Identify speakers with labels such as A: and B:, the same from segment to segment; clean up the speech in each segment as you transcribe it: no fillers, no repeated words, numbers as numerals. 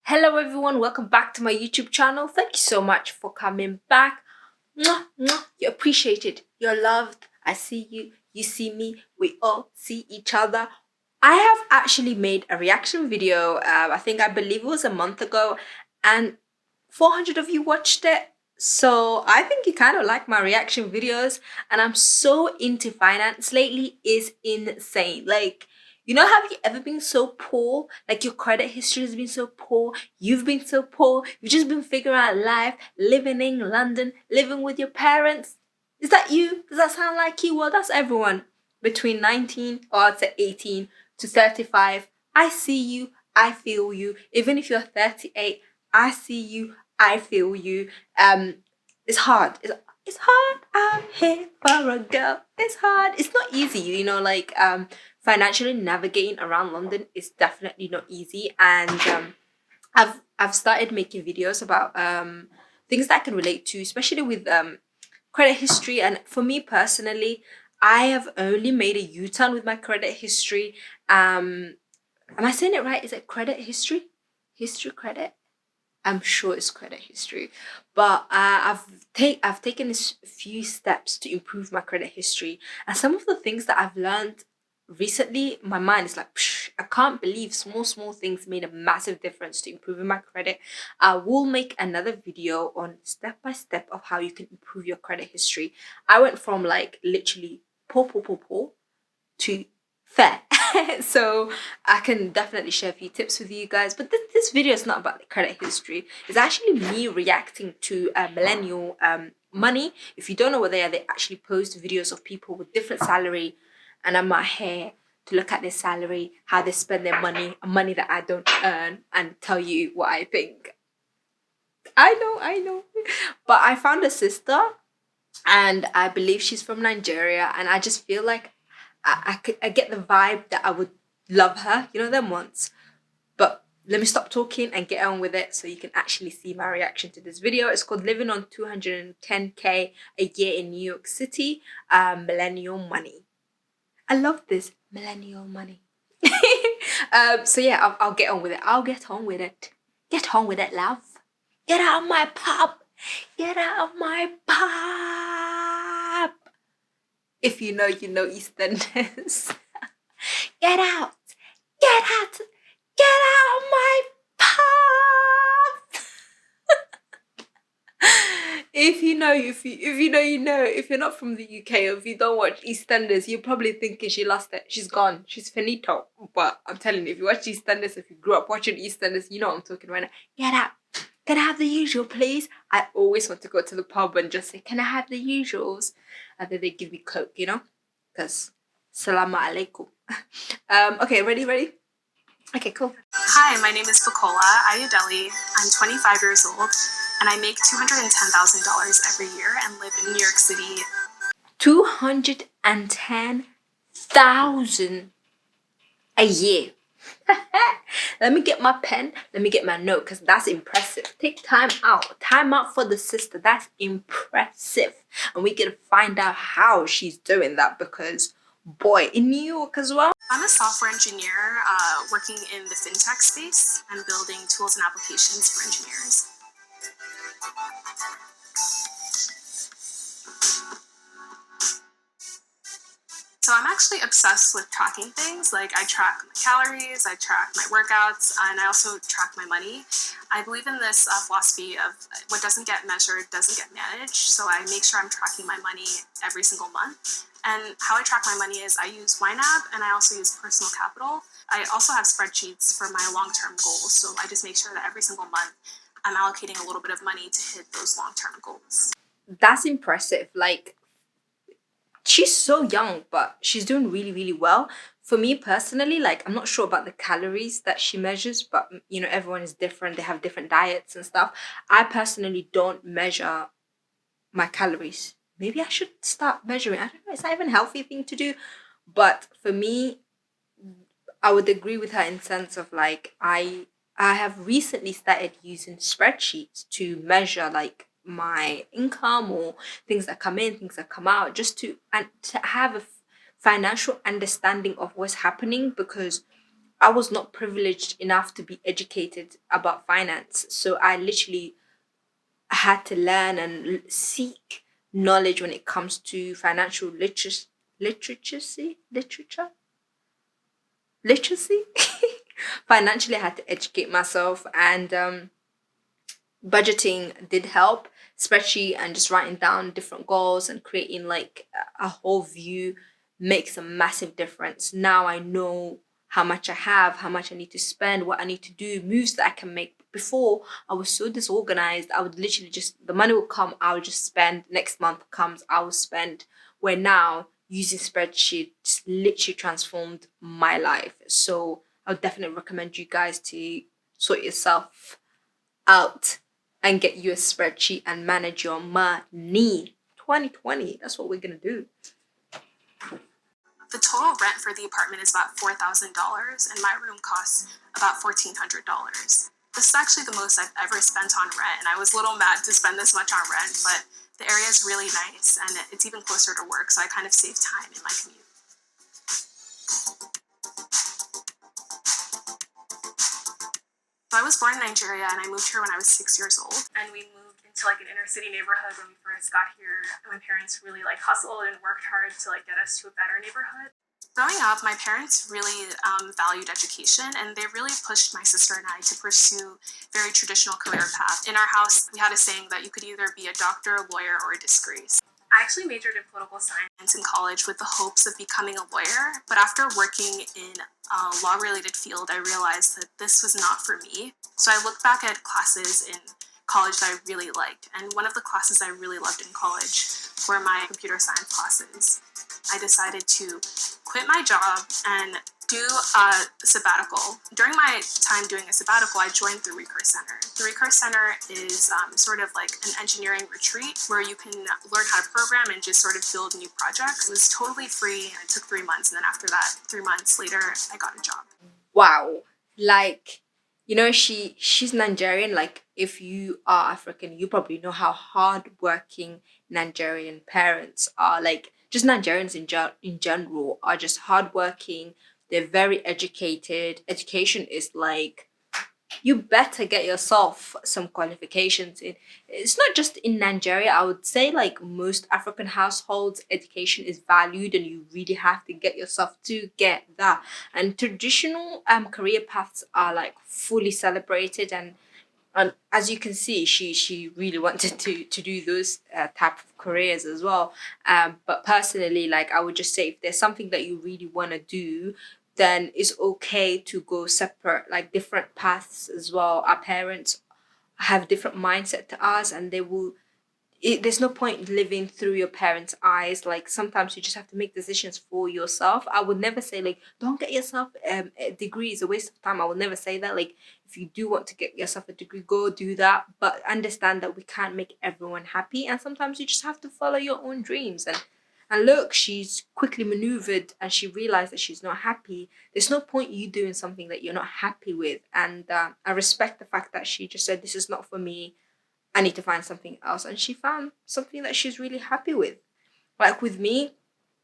A: Hello everyone, welcome back to my YouTube channel. Thank you so much for coming back. Mwah, mwah. You're appreciated, you're loved. I see you, you see me, we all see each other. I have actually made a reaction video, I believe it was a month ago, and 400 of you watched it. So I think you kind of like my reaction videos, and I'm so into finance lately. Is insane. Like, have you ever been so poor? Like your credit history has been so poor. You've been so poor. You've just been figuring out life, living in London, living with your parents. Is that you? Does that sound like you? Well, that's everyone between 19 or to 18 to 35. I see you. I feel you. Even if you're 38, I see you. I feel you. It's hard. It's hard. I'm here for a girl. It's hard. It's not easy, financially navigating around London is definitely not easy. And I've started making videos about things that I can relate to, especially with credit history. And for me personally, I have only made a U-turn with my credit history. Am I saying it right? Is it credit history? History credit? I'm sure it's credit history, but I've taken a few steps to improve my credit history, and some of the things that I've learned recently, my mind is like, psh, I can't believe small things made a massive difference to improving my credit. I will make another video on step by step of how you can improve your credit history. I went from like literally poor to fair. So I can definitely share a few tips with you guys, but this video is not about the credit history. It's actually me reacting to millennial money. If you don't know what they actually post videos of people with different salary, and I'm out here to look at their salary, how they spend their money that I don't earn, and tell you what I think. I know, but I found a sister, and I believe she's from Nigeria, and I just feel like I get the vibe that I would love her, them once. But let me stop talking and get on with it so you can actually see my reaction to this video. It's called Living on 210K a Year in New York City, Millennial Money. I love this, millennial money. So yeah, I'll get on with it. I'll get on with it. Get on with it, love. Get out of my pub. Get out of my pub. If you know, you know, EastEnders. Get out. Get out. Get out of my pub. If you know, you know. If you're not from the UK, or if you don't watch EastEnders, you're probably thinking she lost it. She's gone. She's finito. But I'm telling you, if you watch EastEnders, if you grew up watching EastEnders, you know what I'm talking right now. Get out. Can I have the usual, please? I always want to go to the pub and just say, can I have the usuals? And then they give me Coke, because Salaam alaikum. Okay, ready? Okay, cool.
B: Hi, my name is Fakola Ayodele. I'm 25 years old, and I make $210,000 every year and live in New York City.
A: 210,000 a year. Let me get my pen. Let me get my note, because that's impressive. Take time out. Time out for the sister. That's impressive. And we can find out how she's doing that, because, boy, in New York as well.
B: I'm a software engineer working in the fintech space and building tools and applications for engineers. So I'm actually obsessed with tracking things. Like, I track my calories, I track my workouts, and I also track my money. I believe in this philosophy of what doesn't get measured doesn't get managed. So I make sure I'm tracking my money every single month. And how I track my money is I use YNAB, and I also use Personal Capital. I also have spreadsheets for my long-term goals. So I just make sure that every single month I'm allocating a little bit of money to hit those long-term goals.
A: That's impressive. Like, she's so young, but she's doing really well. For me personally, like, I'm not sure about the calories that she measures, but everyone is different. They have different diets and stuff. I personally don't measure my calories. Maybe I should start measuring. I don't know, it's not even a healthy thing to do. But for me, I would agree with her in sense of like, I have recently started using spreadsheets to measure like my income or things that come in, things that come out, just to have a financial understanding of what's happening, because I was not privileged enough to be educated about finance. So I literally had to learn and seek knowledge when it comes to financial literature literacy. Financially, I had to educate myself, and budgeting did help, spreadsheet and just writing down different goals and creating like a whole view makes a massive difference. Now I know how much I have, how much I need to spend, what I need to do, moves that I can make. Before, I was so disorganized. I would literally just, the money would come, I would just spend. Next month comes, I will spend. Where now using spreadsheets literally transformed my life. So I would definitely recommend you guys to sort yourself out and get you a spreadsheet and manage your money. 2020, that's what we're gonna do.
B: The total rent for the apartment is about $4,000, and my room costs about $1,400. This is actually the most I've ever spent on rent, and I was a little mad to spend this much on rent, but the area is really nice, and it's even closer to work, so I kind of save time in my commute. So I was born in Nigeria, and I moved here when I was 6 years old. And we moved into like an inner city neighborhood when we first got here. My parents really like hustled and worked hard to like get us to a better neighborhood. Growing up, my parents really valued education, and they really pushed my sister and I to pursue very traditional career paths. In our house, we had a saying that you could either be a doctor, a lawyer, or a disgrace. I actually majored in political science in college with the hopes of becoming a lawyer, but after working in a law-related field, I realized that this was not for me. So I looked back at classes in college that I really liked, and one of the classes I really loved in college were my computer science classes. I decided to quit my job and do a sabbatical. During my time doing a sabbatical, I joined the Recurse Center. The Recurse Center is sort of like an engineering retreat where you can learn how to program and just sort of build new projects. It was totally free, and it took 3 months. And then after that, 3 months later, I got a job.
A: Wow. Like, she's Nigerian. Like, if you are African, you probably know how hardworking Nigerian parents are. Like, just Nigerians in general are just hardworking. They're very educated. Education is like, you better get yourself some qualifications in. It's not just in Nigeria. I would say like most African households, education is valued, and you really have to get yourself to get that. And traditional career paths are like fully celebrated, and as you can see, she really wanted to do those type of careers as well. But personally, like I would just say, if there's something that you really want to do, then it's okay to go separate, like different paths as well. Our parents have different mindset to us, and they will. There's no point living through your parents' eyes. Like sometimes you just have to make decisions for yourself. I would never say like don't get yourself a degree. It's a waste of time. I would never say that. Like if you do want to get yourself a degree, go do that. But understand that we can't make everyone happy, and sometimes you just have to follow your own dreams. And look, she's quickly maneuvered, and she realized that she's not happy. There's no point you doing something that you're not happy with. And I respect the fact that she just said, "This is not for me. I need to find something else." And she found something that she's really happy with. Like with me,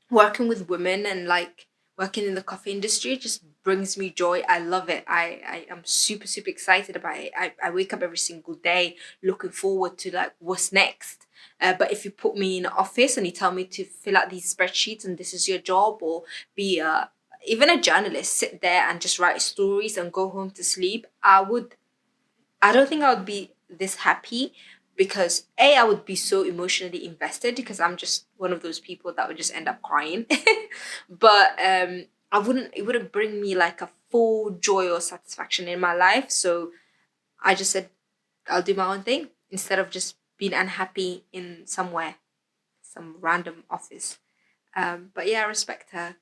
A: working with women and like working in the coffee industry just brings me joy. I love it. I am super, super excited about it. I wake up every single day looking forward to like what's next. But if you put me in an office and you tell me to fill out these spreadsheets and this is your job, or be even a journalist, sit there and just write stories and go home to sleep, I don't think I would be this happy, because I would be so emotionally invested because I'm just one of those people that would just end up crying. But it wouldn't bring me like a full joy or satisfaction in my life. So I just said I'll do my own thing instead of just being unhappy in somewhere, some random office. But yeah, I respect her.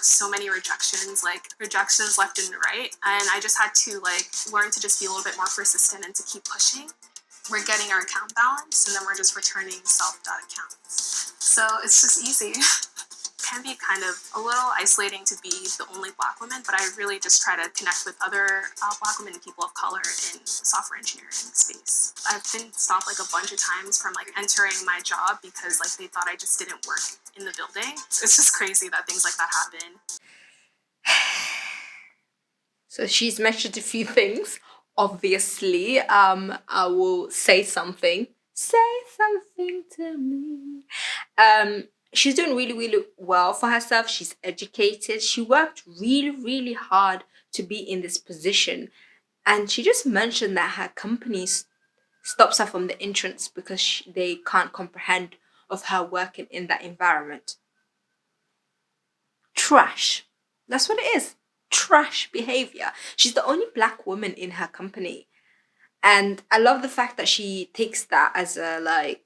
B: So many rejections, like rejections left and right, and I just had to like learn to just be a little bit more persistent and to keep pushing. We're getting our account balance, and then we're just returning self-dot accounts. So it's just easy. Can be kind of a little isolating to be the only Black woman, but I really just try to connect with other Black women and people of color in software engineering space. I've been stopped like a bunch of times from like entering my job because like they thought I just didn't work in the building. It's just crazy that things like that happen.
A: So she's mentioned a few things. Obviously, I will say something. Say something to me. She's doing really, really well for herself. She's educated. She worked really, really hard to be in this position. And she just mentioned that her company stops her from the entrance because they can't comprehend of her working in that environment. Trash. That's what it is. Trash behavior. She's the only black woman in her company. And I love the fact that she takes that as a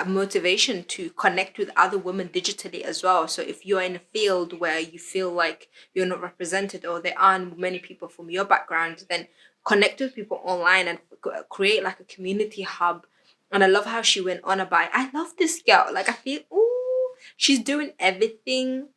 A: motivation to connect with other women digitally as well. So if you're in a field where you feel like you're not represented or there aren't many people from your background, then connect with people online and create like a community hub. And I love how she went on about it. I love this girl. Like I feel, ooh, she's doing everything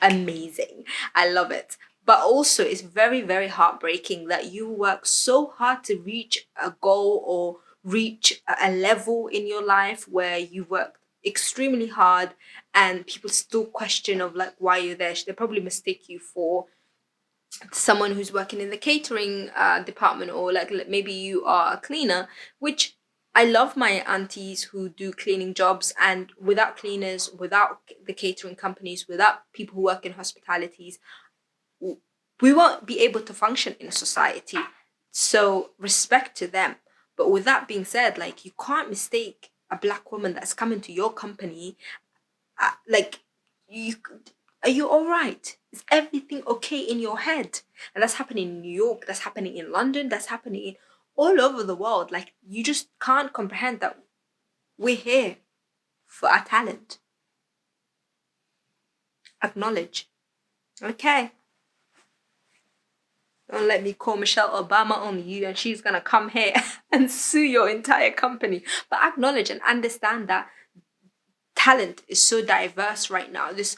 A: amazing. I love it. But also, it's very, very heartbreaking that you work so hard to reach a goal or reach a level in your life where you work extremely hard and people still question of like why you're there. They probably mistake you for someone who's working in the catering department, or like maybe you are a cleaner, which I love my aunties who do cleaning jobs, and without cleaners, without the catering companies, without people who work in hospitalities, we won't be able to function in society. So respect to them. But with that being said, like you can't mistake a black woman that's coming to your company, like you are you all right? Is everything okay in your head? And that's happening in New York, that's happening in London, that's happening all over the world. Like you just can't comprehend that we're here for our talent. Acknowledge. Okay. Don't let me call Michelle Obama on you and she's gonna come here and sue your entire company. But acknowledge and understand that talent is so diverse right now. This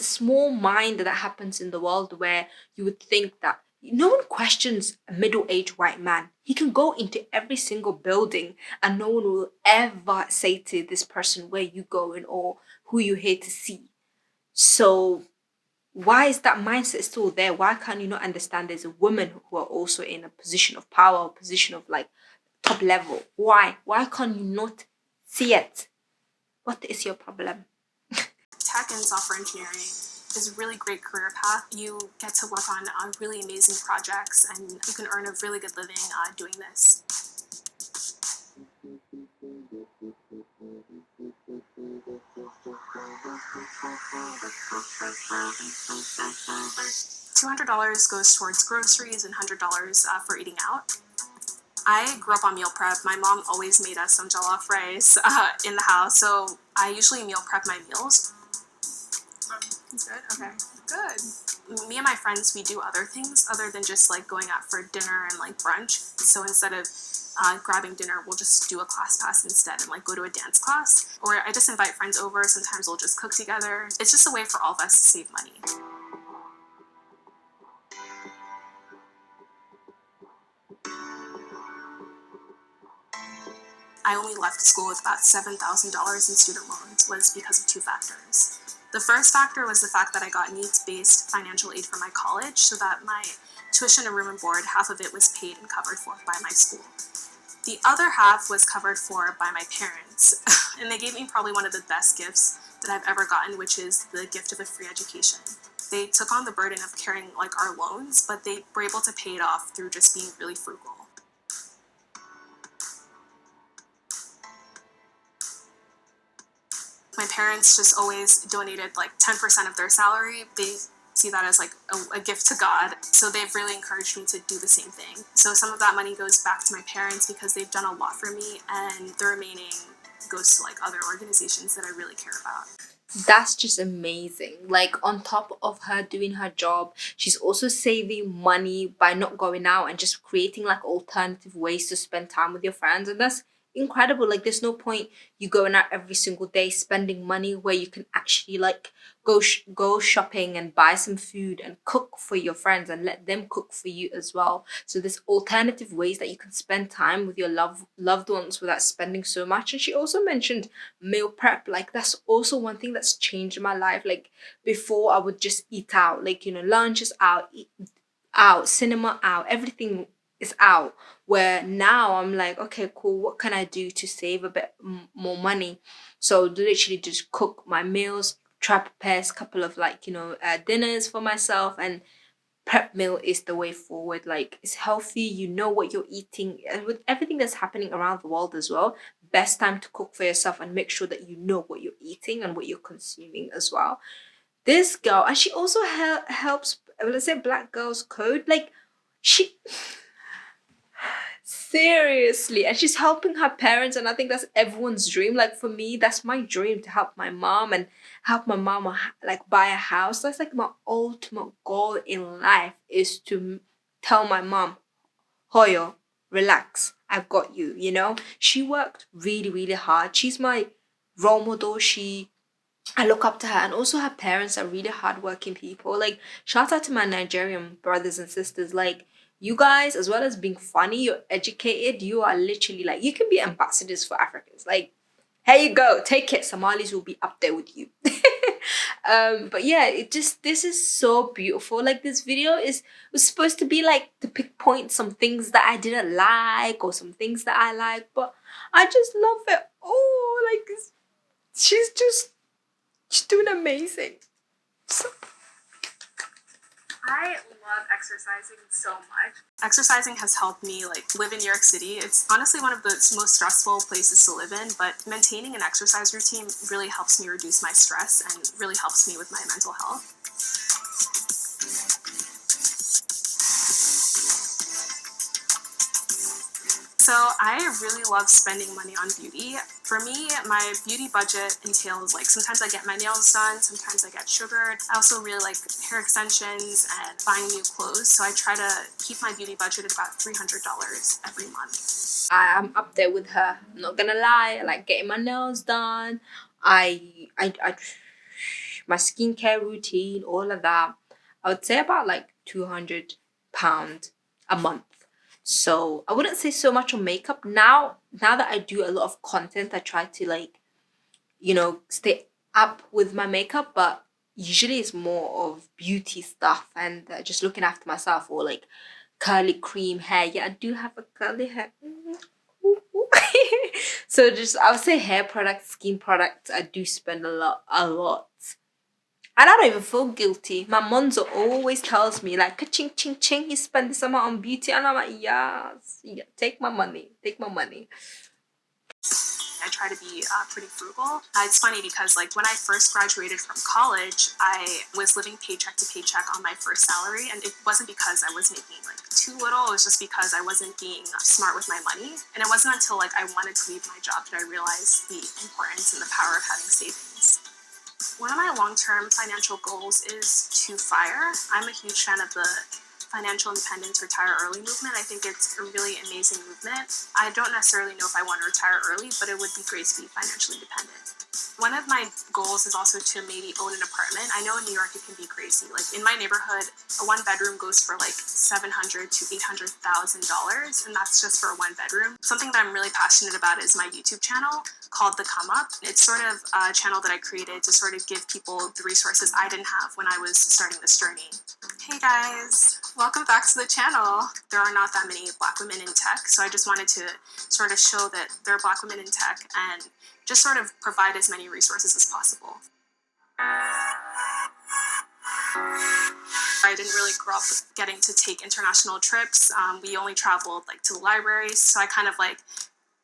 A: small mind that happens in the world where you would think that no one questions a middle-aged white man. He can go into every single building and no one will ever say to this person where you going or who you here to see. So why is that mindset still there? Why can't you not understand there's a woman who are also in a position of power, a position of like top level? Why? Why can't you not see it? What is your problem?
B: Tech and software engineering is a really great career path. You get to work on really amazing projects and you can earn a really good living doing this. $200 goes towards groceries and $100 for eating out. I grew up on meal prep. My mom always made us some jollof rice in the house, so I usually meal prep my meals. It's good? Okay. Good. Me and my friends, we do other things other than just like going out for dinner and like brunch. So instead of grabbing dinner, we'll just do a class pass instead and like go to a dance class. Or I just invite friends over. Sometimes we'll just cook together. It's just a way for all of us to save money. I only left school with about $7,000 in student loans was because of two factors. The first factor was the fact that I got needs-based financial aid for my college so that my tuition and room and board, half of it was paid and covered for by my school. The other half was covered for by my parents, and they gave me probably one of the best gifts that I've ever gotten, which is the gift of a free education. They took on the burden of carrying like our loans, but they were able to pay it off through just being really frugal. My parents just always donated like 10% of their salary. They see that as like a gift to God. So they've really encouraged me to do the same thing. So some of that money goes back to my parents because they've done a lot for me, and the remaining goes to like other organizations that I really care about.
A: That's just amazing. Like on top of her doing her job, she's also saving money by not going out and just creating like alternative ways to spend time with your friends. And that's incredible. Like there's no point you going out every single day spending money where you can actually like go shopping and buy some food and cook for your friends and let them cook for you as well. So there's alternative ways that you can spend time with your loved ones without spending so much. And she also mentioned meal prep. Like that's also one thing that's changed my life. Like before I would just eat out, like lunch is out, out, cinema out, everything is out. Where now I'm like, okay, cool, what can I do to save a bit more money? So literally just cook my meals, try prepare a couple of like, dinners for myself, and prep meal is the way forward. Like, it's healthy, you know what you're eating, and with everything that's happening around the world as well, best time to cook for yourself and make sure that you know what you're eating and what you're consuming as well. This girl, and she also helps, let's say, Black Girls Code. Like, she seriously, and she's helping her parents, and I think that's everyone's dream. Like, for me, that's my dream, to help my mom and help my mom like buy a house. That's like my ultimate goal in life, is to tell my mom, Hoyo, relax, I've got you. She worked really, really hard. She's my role model. I look up to her, and also her parents are really hardworking people. Like, shout out to my Nigerian brothers and sisters. Like, you guys, as well as being funny, you're educated. You are literally like, you can be ambassadors for Africans. Like, here you go, take it. Somalis will be up there with you. But yeah, this is so beautiful. Like, this video was supposed to be like to pinpoint some things that I didn't like, or some things that I like, but I just love it. Oh, like, she's just she's doing amazing. So,
B: I love exercising so much. Exercising has helped me live in New York City. It's honestly one of the most stressful places to live in, but maintaining an exercise routine really helps me reduce my stress and really helps me with my mental health. So I really love spending money on beauty. For me, my beauty budget entails sometimes I get my nails done, sometimes I get sugared. I also really like hair extensions and buying new clothes. So I try to keep my beauty budget at about $300 every month.
A: I'm up there with her. I'm not gonna lie. I like getting my nails done. I my skincare routine, all of that. I would say about like £200 a month. So I wouldn't say so much on makeup now. Now that I do a lot of content, I try to stay up with my makeup, but usually it's more of beauty stuff, and just looking after myself, or like curly cream hair. Yeah, I do have a curly hair. Ooh, ooh. So just, I would say, hair products, skin products, I do spend a lot. And I don't even feel guilty. My monzo always tells me, like, ka-ching, ching, ching, you spend this amount on beauty. And I'm like, yes, yeah, take my money, take my money.
B: I try to be pretty frugal. It's funny because when I first graduated from college, I was living paycheck to paycheck on my first salary, and it wasn't because I was making too little. It was just because I wasn't being smart with my money. And it wasn't until I wanted to leave my job that I realized the importance and the power of having savings. One of my long-term financial goals is to FIRE. I'm a huge fan of the financial independence retire early movement. I think it's a really amazing movement. I don't necessarily know if I want to retire early, but it would be great to be financially independent. One of my goals is also to maybe own an apartment. I know in New York it can be crazy. In my neighborhood, a one bedroom goes for $700,000 to $800,000, and that's just for a one bedroom. Something that I'm really passionate about is my YouTube channel called The Come Up. It's sort of a channel that I created to sort of give people the resources I didn't have when I was starting this journey. Hey guys, welcome back to the channel. There are not that many Black women in tech, so I just wanted to sort of show that there are Black women in tech and just sort of provide as many resources as possible. I didn't really grow up getting to take international trips. We only traveled to the libraries, so I kind of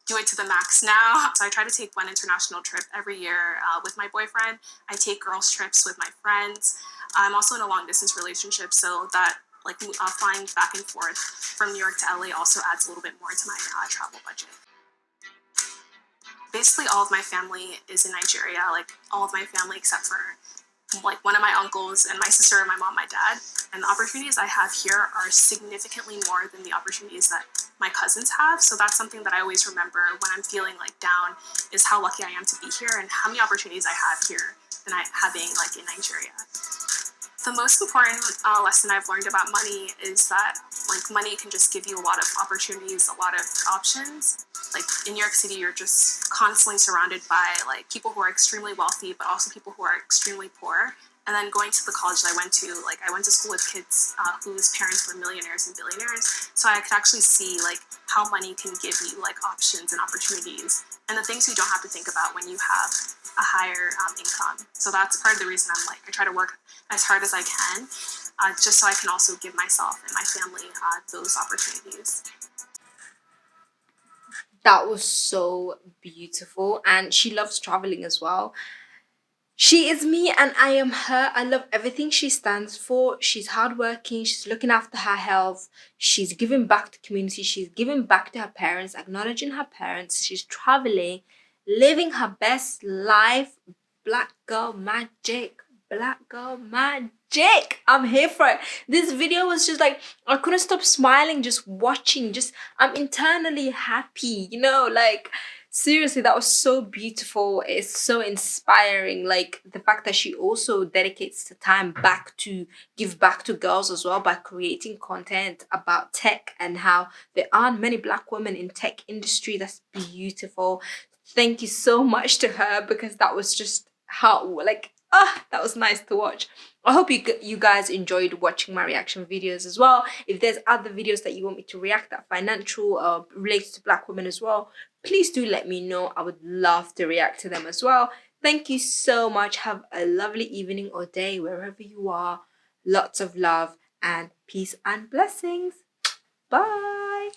B: do it to the max now. So I try to take one international trip every year with my boyfriend. I take girls trips with my friends. I'm also in a long distance relationship, so that flying back and forth from New York to LA also adds a little bit more to my travel budget. Basically, all of my family is in Nigeria, all of my family except for one of my uncles and my sister and my mom, my dad. And the opportunities I have here are significantly more than the opportunities that my cousins have. So that's something that I always remember when I'm feeling down, is how lucky I am to be here and how many opportunities I have here than I having in Nigeria. The most important lesson I've learned about money is that money can just give you a lot of opportunities, a lot of options. In New York City, you're just constantly surrounded by people who are extremely wealthy, but also people who are extremely poor. And then going to the college that I went to school with kids whose parents were millionaires and billionaires. So I could actually see like how money can give you like options and opportunities and the things you don't have to think about when you have a higher income. So that's part of the reason I try to work as hard as I can, just so I can also give myself and my family those opportunities.
A: That was so beautiful, and she loves traveling as well. She is me and I am her. I love everything she stands for. She's hardworking, she's looking after her health, she's giving back to community, she's giving back to her parents, acknowledging her parents, she's traveling, living her best life. Black girl magic. Black girl magic. I'm here for it. This video was just like, I couldn't stop smiling just watching. Just, I'm internally happy, like, seriously, that was so beautiful. It's so inspiring. Like the fact that she also dedicates the time back to give back to girls as well by creating content about tech and how there aren't many black women in tech industry. That's beautiful. Thank you so much to her, because that was just how, like, that was nice to watch. I hope you guys enjoyed watching my reaction videos as well. If there's other videos that you want me to react that financial related to black women as well, please do let me know. I would love to react to them as well. Thank you so much. Have a lovely evening or day wherever you are. Lots of love and peace and blessings. Bye.